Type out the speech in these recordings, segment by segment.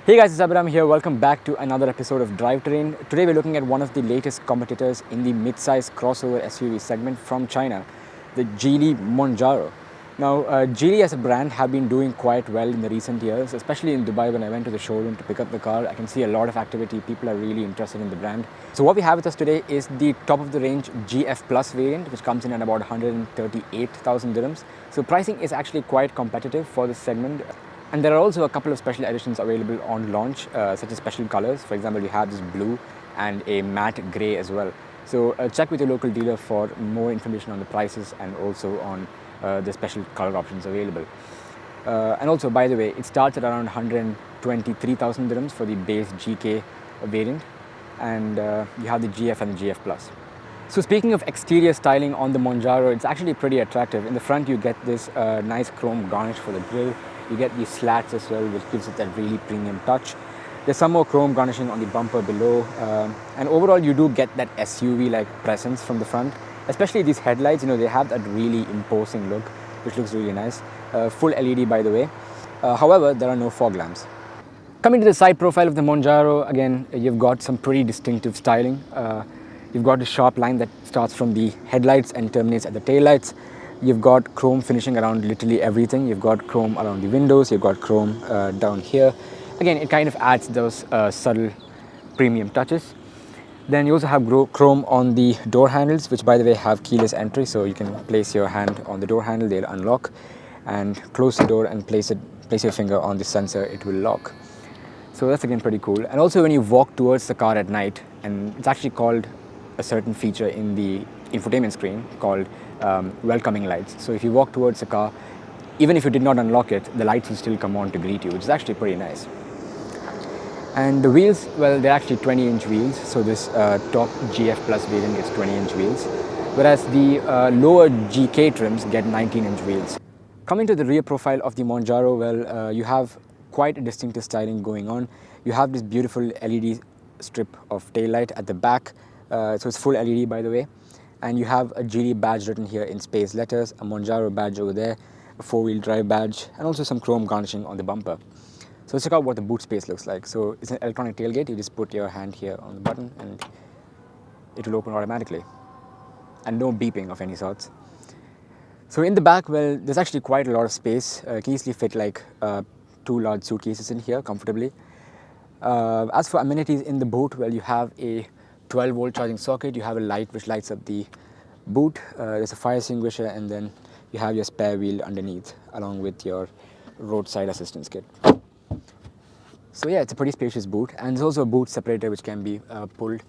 Hey guys, it's Abhiram here. Welcome back to another episode of DRIVETERRAIN. Today we're looking at one of the latest competitors in the mid-size crossover SUV segment from China, the Geely Monjaro. Now, Geely as a brand have been doing quite well in the recent years, especially in Dubai. When I went to the showroom to pick up the car, I can see a lot of activity. People are really interested in the brand. So what we have with us today is the top of the range GF Plus variant, which comes in at about 138,000 dirhams. So pricing is actually quite competitive for this segment. And there are also a couple of special editions available on launch, such as special colors. For example, we have this blue and a matte grey as well. So check with your local dealer for more information on the prices and also on the special color options available. And also, by the way, it starts at around 123,000 dirhams for the base GK variant, and you have the GF and the GF Plus. So speaking of exterior styling on the Monjaro, it's actually pretty attractive. In the front, you get this nice chrome garnish for the grille. You get these slats as well, which gives it that really premium touch. There's some more chrome garnishing on the bumper below. And overall, you do get that SUV-like presence from the front. Especially these headlights, they have that really imposing look, which looks really nice. Full LED, by the way. However, there are no fog lamps. Coming to the side profile of the Monjaro, again, you've got some pretty distinctive styling. You've got a sharp line that starts from the headlights and terminates at the taillights. You've got chrome finishing around literally everything. You've got chrome around the windows. You've got chrome down here. Again, it kind of adds those subtle premium touches. Then you also have chrome on the door handles, which by the way have keyless entry, so you can place your hand on the door handle, they'll unlock, and close the door and place your finger on the sensor, it will lock. So that's again pretty cool. And also when you walk towards the car at night, and it's actually called a certain feature in the infotainment screen called welcoming lights. So if you walk towards the car, even if you did not unlock it, the lights will still come on to greet you, which is actually pretty nice. And the wheels, well, they're actually 20-inch wheels. So this top GF Plus variant gets 20-inch wheels, whereas the lower GK trims get 19-inch wheels. Coming to the rear profile of the Monjaro, well, you have quite a distinctive styling going on. You have this beautiful LED strip of taillight at the back, so it's full LED by the way. And you have a Geely badge written here in space letters, a Monjaro badge over there, a four-wheel drive badge, and also some chrome garnishing on the bumper. So let's check out what the boot space looks like. So it's an electronic tailgate. You just put your hand here on the button and it will open automatically. And no beeping of any sorts. So in the back, well, there's actually quite a lot of space. You can easily fit like two large suitcases in here comfortably. As for amenities in the boot, well, you have a 12-volt charging socket. You have a light which lights up the boot. There's a fire extinguisher, and then you have your spare wheel underneath along with your roadside assistance kit. So yeah, it's a pretty spacious boot, and there's also a boot separator which can be pulled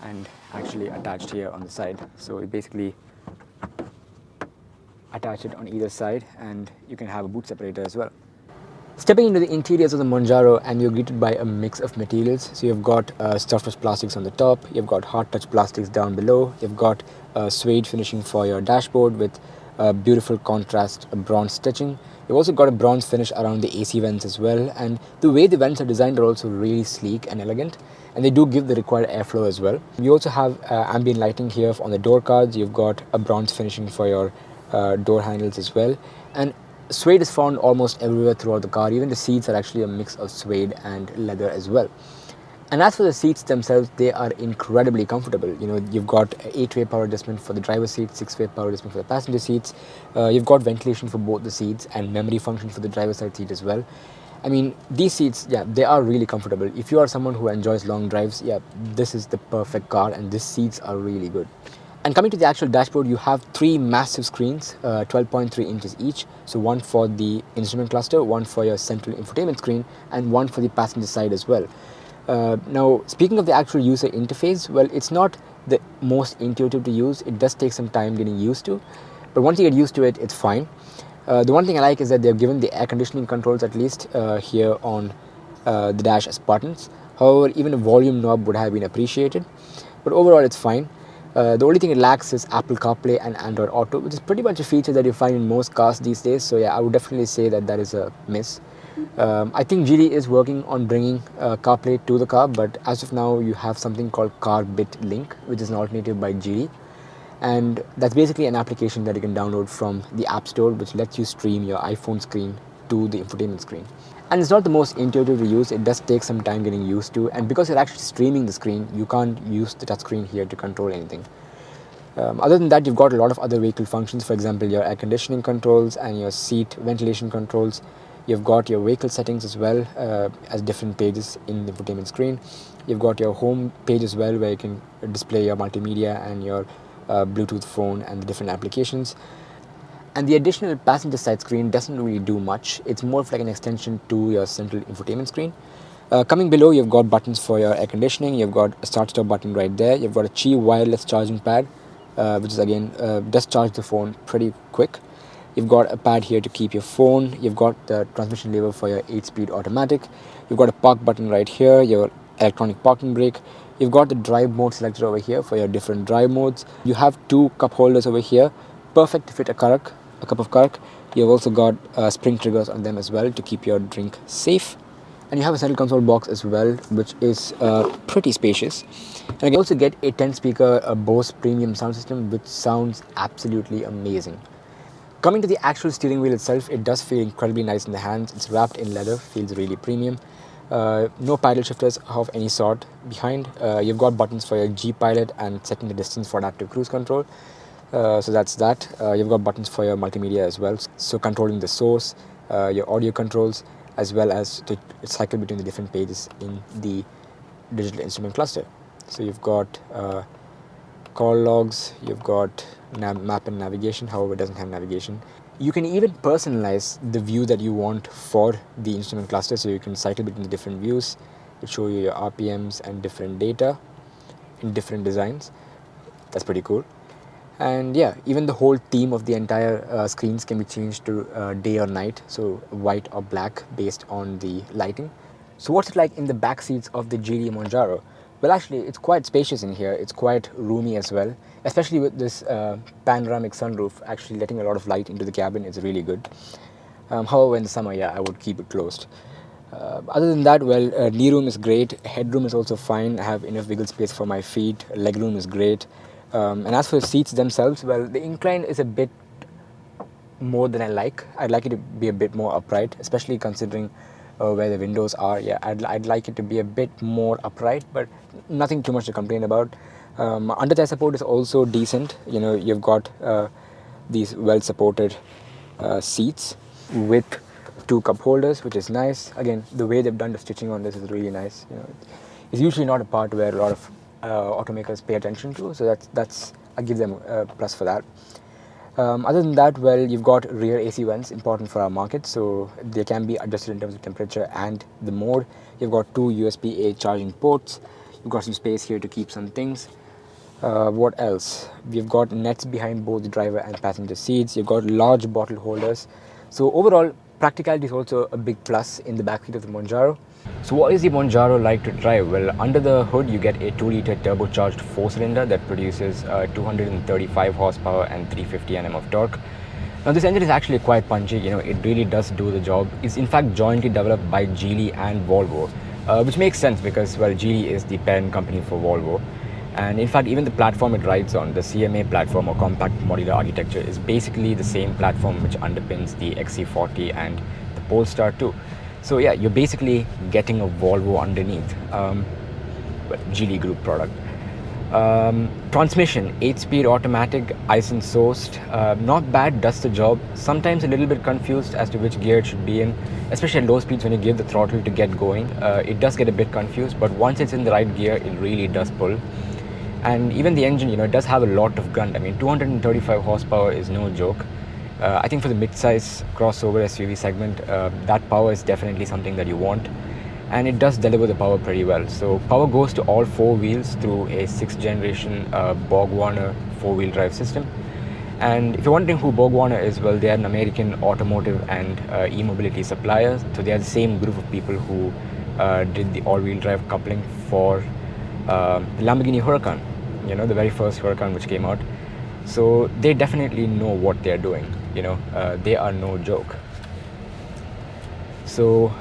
and actually attached here on the side. So you basically attach it on either side and you can have a boot separator as well. Stepping into the interiors of the Monjaro, and you're greeted by a mix of materials. So you've got stuffed plastics on the top, you've got hard touch plastics down below, you've got suede finishing for your dashboard with beautiful contrast bronze stitching. You've also got a bronze finish around the AC vents as well, and the way the vents are designed are also really sleek and elegant, and they do give the required airflow as well. You also have ambient lighting here on the door cards. You've got a bronze finishing for your door handles as well, and suede is found almost everywhere throughout the car. Even the seats are actually a mix of suede and leather as well. And as for the seats themselves, they are incredibly comfortable. You've got 8-way power adjustment for the driver's seat, 6-way power adjustment for the passenger seats. You've got ventilation for both the seats and memory function for the driver's side seat as well. I mean, these seats, yeah, they are really comfortable. If you are someone who enjoys long drives, yeah, this is the perfect car, and these seats are really good. And coming to the actual dashboard, you have three massive screens, 12.3 inches each. So one for the instrument cluster, one for your central infotainment screen, and one for the passenger side as well. Now, speaking of the actual user interface, well, it's not the most intuitive to use. It does take some time getting used to, but once you get used to it, it's fine. The one thing I like is that they've given the air conditioning controls at least here on the dash as buttons. However, even a volume knob would have been appreciated, but overall it's fine. The only thing it lacks is Apple CarPlay and Android Auto, which is pretty much a feature that you find in most cars these days. So yeah, I would definitely say that is a miss. I think Geely is working on bringing CarPlay to the car, but as of now, you have something called CarBit Link, which is an alternative by Geely. And that's basically an application that you can download from the App Store, which lets you stream your iPhone screen to the infotainment screen. And it's not the most intuitive to use. It does take some time getting used to, and because you're actually streaming the screen, you can't use the touchscreen here to control anything. Other than that, you've got a lot of other vehicle functions. For example, your air conditioning controls and your seat ventilation controls. You've got your vehicle settings as well, as different pages in the infotainment screen. You've got your home page as well, where you can display your multimedia and your Bluetooth phone and the different applications. And the additional passenger side screen doesn't really do much. It's more of like an extension to your central infotainment screen. Coming below, you've got buttons for your air conditioning. You've got a start stop button right there. You've got a Qi wireless charging pad, which is again does charge the phone pretty quick. You've got a pad here to keep your phone. You've got the transmission lever for your 8-speed automatic. You've got a park button right here, your electronic parking brake. You've got the drive mode selector over here for your different drive modes. You have 2 cup holders over here, perfect to fit a cup of karak. You've also got spring triggers on them as well to keep your drink safe. And you have a center console box as well, which is pretty spacious. And you also get a 10-speaker Bose premium sound system, which sounds absolutely amazing. Coming to the actual steering wheel itself, it does feel incredibly nice in the hands. It's wrapped in leather, feels really premium. No paddle shifters of any sort behind. You've got buttons for your G pilot and setting the distance for adaptive cruise control. So that's that. You've got buttons for your multimedia as well, so controlling the source, your audio controls, as well as to cycle between the different pages in the digital instrument cluster. So you've got call logs, you've got map and navigation, however it doesn't have navigation. You can even personalize the view that you want for the instrument cluster, so you can cycle between the different views. It show you your RPMs and different data in different designs. That's pretty cool. And yeah, even the whole theme of the entire screens can be changed to day or night, so white or black based on the lighting. So what's it like in the back seats of the Geely Monjaro? Well, actually, it's quite spacious in here. It's quite roomy as well, especially with this panoramic sunroof actually letting a lot of light into the cabin. It's really good. However, in the summer, yeah, I would keep it closed. Other than that, well, knee room is great. Headroom is also fine. I have enough wiggle space for my feet. Leg room is great. And as for the seats themselves, well, the incline is a bit more than I like. I'd like it to be a bit more upright, especially considering where the windows are. Yeah, I'd like it to be a bit more upright, but nothing too much to complain about. Under thigh support is also decent. You know, you've got these well-supported seats with 2 cup holders, which is nice. Again, the way they've done the stitching on this is really nice. You know, it's usually not a part where a lot of automakers pay attention to, so that's I give them a plus for that. Other than that, well, you've got rear AC vents, important for our market, so they can be adjusted in terms of temperature and the mode. You've got 2 USB-A charging ports. You've got some space here to keep some things. What else? We've got nets behind both the driver and passenger seats. You've got large bottle holders. So overall, practicality is also a big plus in the backseat of the Monjaro. So what is the Monjaro like to drive? Well, under the hood you get a 2-liter turbocharged 4-cylinder that produces 235 horsepower and 350 Nm of torque. Now this engine is actually quite punchy, you know, it really does do the job. It's in fact jointly developed by Geely and Volvo, which makes sense because, well, Geely is the parent company for Volvo. And in fact, even the platform it rides on, the CMA platform or compact modular architecture, is basically the same platform which underpins the XC40 and the Polestar 2. So yeah, you're basically getting a Volvo underneath, Geely Group product. Transmission, 8-speed automatic, Aisin sourced, not bad, does the job. Sometimes a little bit confused as to which gear it should be in, especially at low speeds when you give the throttle to get going. It does get a bit confused, but once it's in the right gear, it really does pull. And even the engine, you know, it does have a lot of grunt. I mean, 235 horsepower is no joke. I think for the mid-size crossover SUV segment, that power is definitely something that you want. And it does deliver the power pretty well. So power goes to all 4 wheels through a 6th generation Borg-Warner 4-wheel drive system. And if you're wondering who Borg-Warner is, well, they are an American automotive and e-mobility supplier. So they are the same group of people who did the all-wheel drive coupling for the Lamborghini Huracan, you know, the very first Huracan which came out. So they definitely know what they're doing, you know, they are no joke. So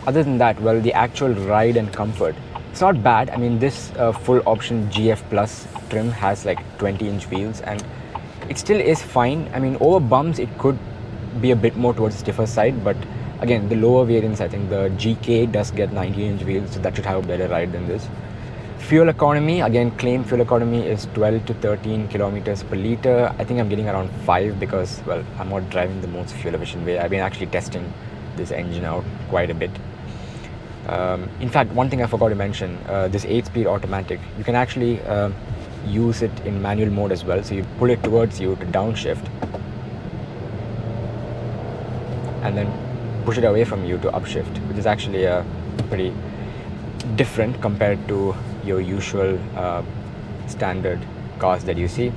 other than that, well, the actual ride and comfort, it's not bad. I mean, this full option GF Plus trim has like 20-inch wheels and it still is fine. I mean, over bumps it could be a bit more towards the stiffer side, but Again, the lower variants, I think the GK does get 19-inch wheels, so that should have a better ride than this. Fuel economy, again, claim fuel economy is 12 to 13 kilometers per liter. I think I'm getting around 5 because, well, I'm not driving the most fuel efficient way. I've been actually testing this engine out quite a bit. In fact, one thing I forgot to mention, this 8-speed automatic, you can actually use it in manual mode as well. So you pull it towards you to downshift and then push it away from you to upshift, which is actually pretty different compared to your usual standard cars that you see.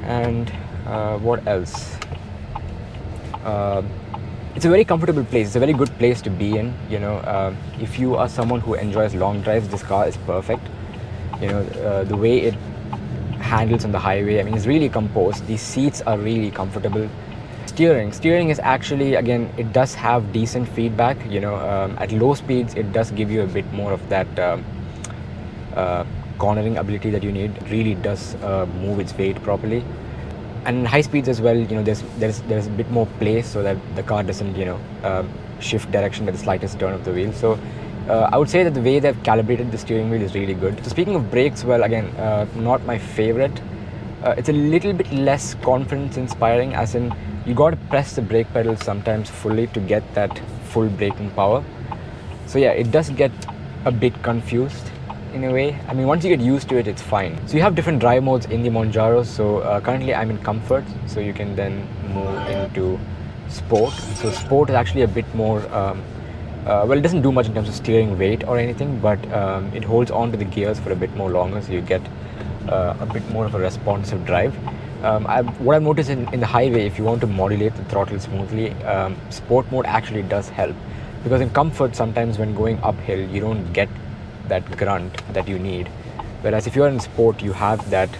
And what else? It's a very comfortable place. It's a very good place to be in. If you are someone who enjoys long drives, this car is perfect. The way it handles on the highway, I mean, it's really composed. These seats are really comfortable. Steering is actually, again, it does have decent feedback. At low speeds, it does give you a bit more of that cornering ability that you need. It really does move its weight properly. And high speeds as well, there's a bit more play so that the car doesn't, shift direction at the slightest turn of the wheel. So I would say that the way they've calibrated the steering wheel is really good. So speaking of brakes, well, again, not my favorite. It's a little bit less confidence inspiring, as in you got to press the brake pedal sometimes fully to get that full braking power. So yeah, it does get a bit confused in a way. I mean, once you get used to it, it's fine. So you have different drive modes in the Monjaro. So currently I'm in comfort, so you can then move into sport. So sport is actually a bit more, well, it doesn't do much in terms of steering weight or anything, but it holds on to the gears for a bit more longer, so you get a bit more of a responsive drive. What I've noticed in the highway, if you want to modulate the throttle smoothly, sport mode actually does help, because in comfort, sometimes when going uphill, you don't get that grunt that you need, whereas if you're in sport, you have that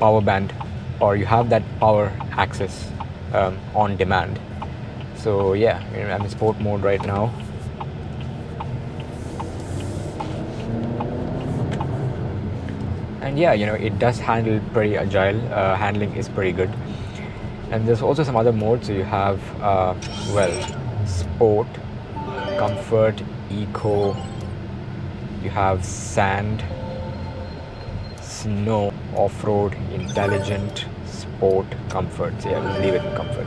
power band, or you have that power access on demand. So yeah, I'm in sport mode right now. And yeah, it does handle pretty agile. Handling is pretty good. And there's also some other modes. So you have, sport, comfort, eco, you have sand, snow, off-road, intelligent, sport, comfort. So yeah, we'll leave it in comfort.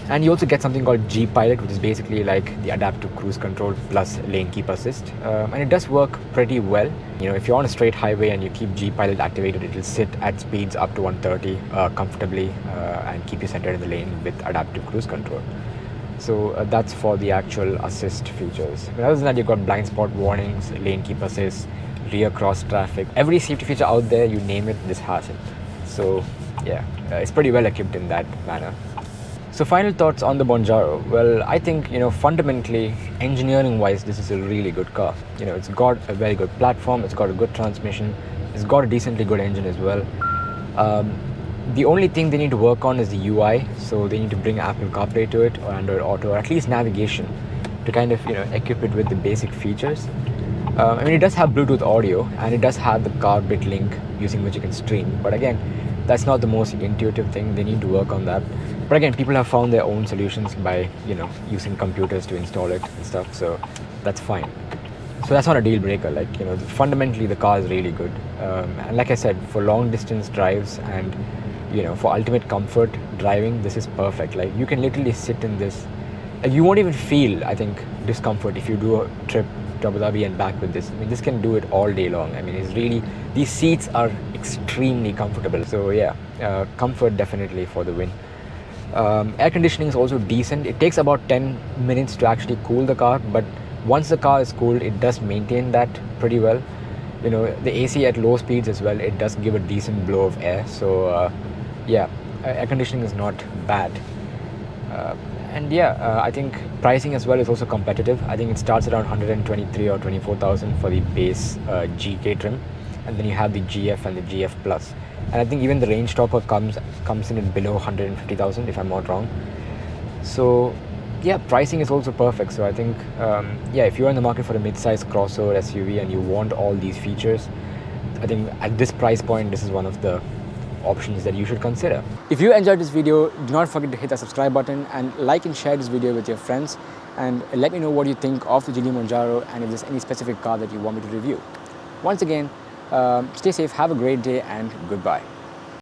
And you also get something called G Pilot, which is basically like the adaptive cruise control plus lane keep assist. And it does work pretty well. If you're on a straight highway and you keep G Pilot activated, it will sit at speeds up to 130 comfortably and keep you centered in the lane with adaptive cruise control. So that's for the actual assist features. But other than that, you've got blind spot warnings, lane keep assist, rear cross traffic. Every safety feature out there, you name it, this has it. So yeah, it's pretty well equipped in that manner. So final thoughts on the Monjaro. Well, I think, fundamentally, engineering-wise, this is a really good car. It's got a very good platform, it's got a good transmission, it's got a decently good engine as well. The only thing they need to work on is the UI, so they need to bring Apple CarPlay to it, or Android Auto, or at least navigation, to kind of, equip it with the basic features. I mean, it does have Bluetooth audio, and it does have the car bit link using which you can stream, but again, that's not the most intuitive thing. They need to work on that. But again, people have found their own solutions by, using computers to install it and stuff, so that's fine. So that's not a deal breaker. Like, fundamentally the car is really good. And like I said, for long distance drives and, for ultimate comfort driving, this is perfect. Like, you can literally sit in this. Like, you won't even feel, I think, discomfort if you do a trip to Abu Dhabi and back with this. I mean, this can do it all day long. I mean, it's really, these seats are extremely comfortable. So yeah, comfort definitely for the win. Air conditioning is also decent. It takes about 10 minutes to actually cool the car, but once the car is cooled, it does maintain that pretty well. The AC at low speeds as well, it does give a decent blow of air. So yeah, air conditioning is not bad. And yeah, I think pricing as well is also competitive. I think it starts around 123 or 24,000 for the base GK trim, and then you have the GF and the GF Plus. And I think even the range topper comes in at below 150,000 if I'm not wrong. So yeah, pricing is also perfect. So I think yeah, if you're in the market for a mid-size crossover SUV and you want all these features, I think at this price point, this is one of the options that you should consider. If you enjoyed this video, do not forget to hit the subscribe button and like and share this video with your friends, and let me know what you think of the Geely Monjaro and if there's any specific car that you want me to review. Once again, stay safe, have a great day, and goodbye.